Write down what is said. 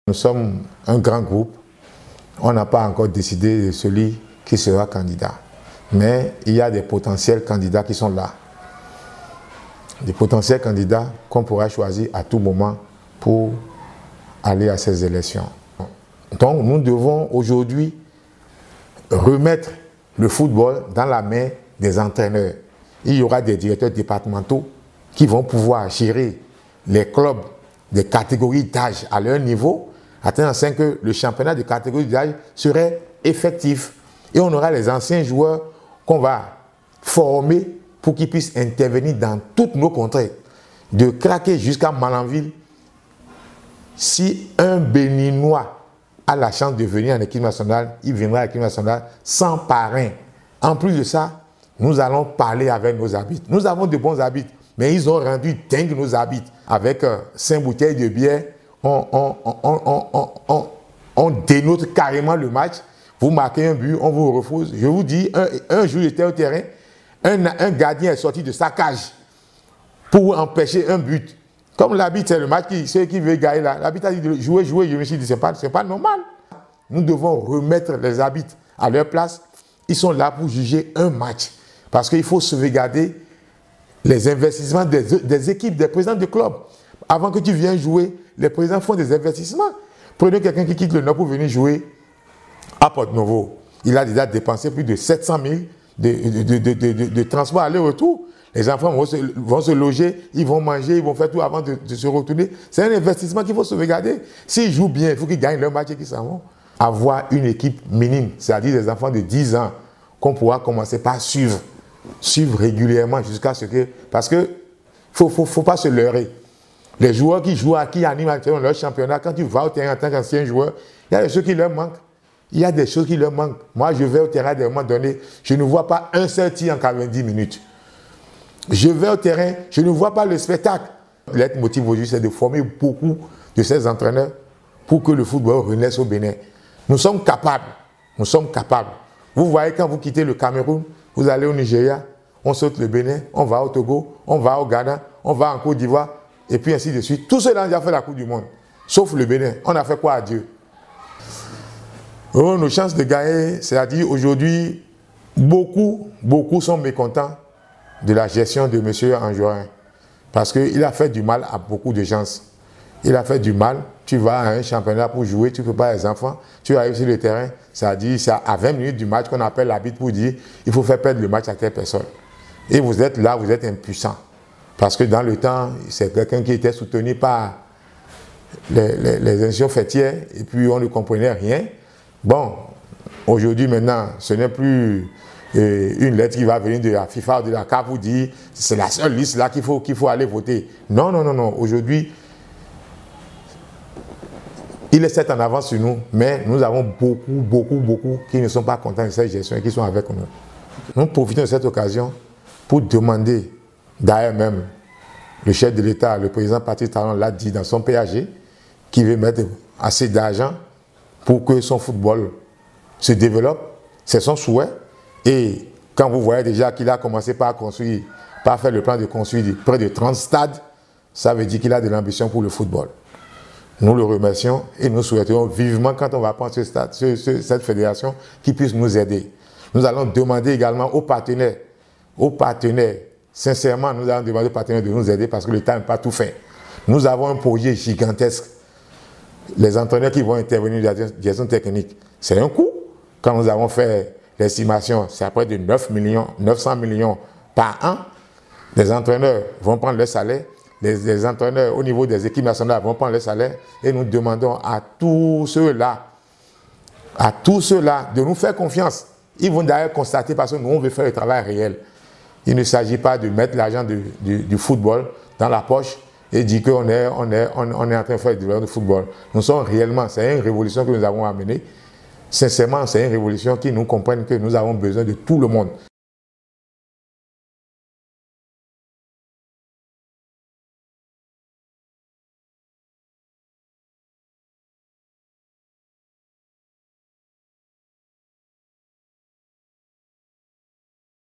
Nous sommes un grand groupe. On n'a pas encore décidé de celui qui sera candidat. Mais il y a des potentiels candidats qui sont là. Des potentiels candidats qu'on pourra choisir à tout moment pour aller à ces élections. Donc nous devons aujourd'hui remettre le football dans la main des entraîneurs. Il y aura des directeurs départementaux qui vont pouvoir gérer les clubs des catégories d'âge à leur niveau, atteindre que le championnat de catégorie d'âge serait effectif. Et on aura les anciens joueurs qu'on va former pour qu'ils puissent intervenir dans toutes nos contrées. De Craquer jusqu'à Malanville, si un Béninois a la chance de venir en équipe nationale, il viendra à l'équipe nationale sans parrain. En plus de ça, nous allons parler avec nos arbitres. Nous avons de bons arbitres, mais ils ont rendu dingue nos arbitres. Avec 5 bouteilles de bière, on dénote carrément le match. Vous marquez un but, on vous refuse. Je vous dis, un jour j'étais au terrain, un gardien est sorti de sa cage pour empêcher un but. Comme l'arbitre, c'est le match qui veut gagner là. L'arbitre a dit jouer. Je me suis dit, c'est pas normal. Nous devons remettre les arbitres à leur place. Ils sont là pour juger un match. Parce qu'il faut sauvegarder les investissements des équipes, des présidents de club. Avant que tu viennes jouer, les présidents font des investissements. Prenez quelqu'un qui quitte le Nord pour venir jouer à Porto-Novo. Il a déjà dépensé plus de 700 000 de transport aller-retour. Les enfants vont se loger, ils vont manger, ils vont faire tout avant de se retourner. C'est un investissement qu'il faut sauvegarder. S'ils jouent bien, il faut qu'ils gagnent leur match et qu'ils s'en vont. Avoir une équipe minime, c'est-à-dire des enfants de 10 ans, qu'on pourra commencer par suivre régulièrement jusqu'à ce que... Parce que faut pas se leurrer. Les joueurs qui jouent, qui animent leur championnat, quand tu vas au terrain en tant qu'ancien joueur, il y a des choses qui leur manquent. Il y a des choses qui leur manquent. Moi, je vais au terrain à un moment donné, je ne vois pas un seul tir en 90 minutes. Je vais au terrain, je ne vois pas le spectacle. L'être motif aujourd'hui, c'est de former beaucoup de ces entraîneurs pour que le football renaisse au Bénin. Nous sommes capables. Nous sommes capables. Vous voyez, quand vous quittez le Cameroun, vous allez au Nigeria, on saute le Bénin, on va au Togo, on va au Ghana, on va en Côte d'Ivoire, et puis ainsi de suite. Tous ceux-là ont déjà fait la Coupe du Monde, sauf le Bénin. On a fait quoi à Dieu? Oh, nos chances de gagner, c'est-à-dire aujourd'hui, beaucoup sont mécontents de la gestion de M. Anjorin. Parce qu'il a fait du mal à beaucoup de gens. Il a fait du mal. Tu vas à un championnat pour jouer, tu ne peux pas les enfants. Tu arrives sur le terrain, c'est-à-dire c'est à 20 minutes du match qu'on appelle l'arbitre pour dire il faut faire perdre le match à telle personne. Et vous êtes là, vous êtes impuissant. Parce que dans le temps, c'est quelqu'un qui était soutenu par les institutions fêtières et puis on ne comprenait rien. Bon, aujourd'hui maintenant, ce n'est plus une lettre qui va venir de la FIFA ou de la CAF vous dire c'est la seule liste là qu'il faut aller voter. Non. Aujourd'hui, il est certes en avance sur nous, mais nous avons beaucoup qui ne sont pas contents de cette gestion et qui sont avec nous. Nous profitons de cette occasion pour demander, d'ailleurs même, le chef de l'État, le président Patrice Talon l'a dit dans son PAG, qu'il veut mettre assez d'argent pour que son football se développe. C'est son souhait. Et quand vous voyez déjà qu'il a commencé par faire le plan de construire près de 30 stades, ça veut dire qu'il a de l'ambition pour le football. Nous le remercions et nous souhaitons vivement, quand on va prendre cette fédération, qu'il puisse nous aider. Nous allons demander également aux partenaires, sincèrement, nous allons demander aux partenaires de nous aider parce que l'État n'a pas tout fait. Nous avons un projet gigantesque. Les entraîneurs qui vont intervenir dans la gestion technique, c'est un coût. Quand nous avons fait l'estimation, c'est à près de 900 millions par an. Les entraîneurs vont prendre leur salaire. Les entraîneurs au niveau des équipes nationales vont prendre leur salaire. Et nous demandons à tous ceux-là de nous faire confiance. Ils vont d'ailleurs constater parce que nous, on veut faire le travail réel. Il ne s'agit pas de mettre l'argent du football dans la poche et dire qu'on est en train de faire du football. Nous sommes réellement, c'est une révolution que nous avons amenée. Sincèrement, c'est une révolution qui nous comprenne que nous avons besoin de tout le monde.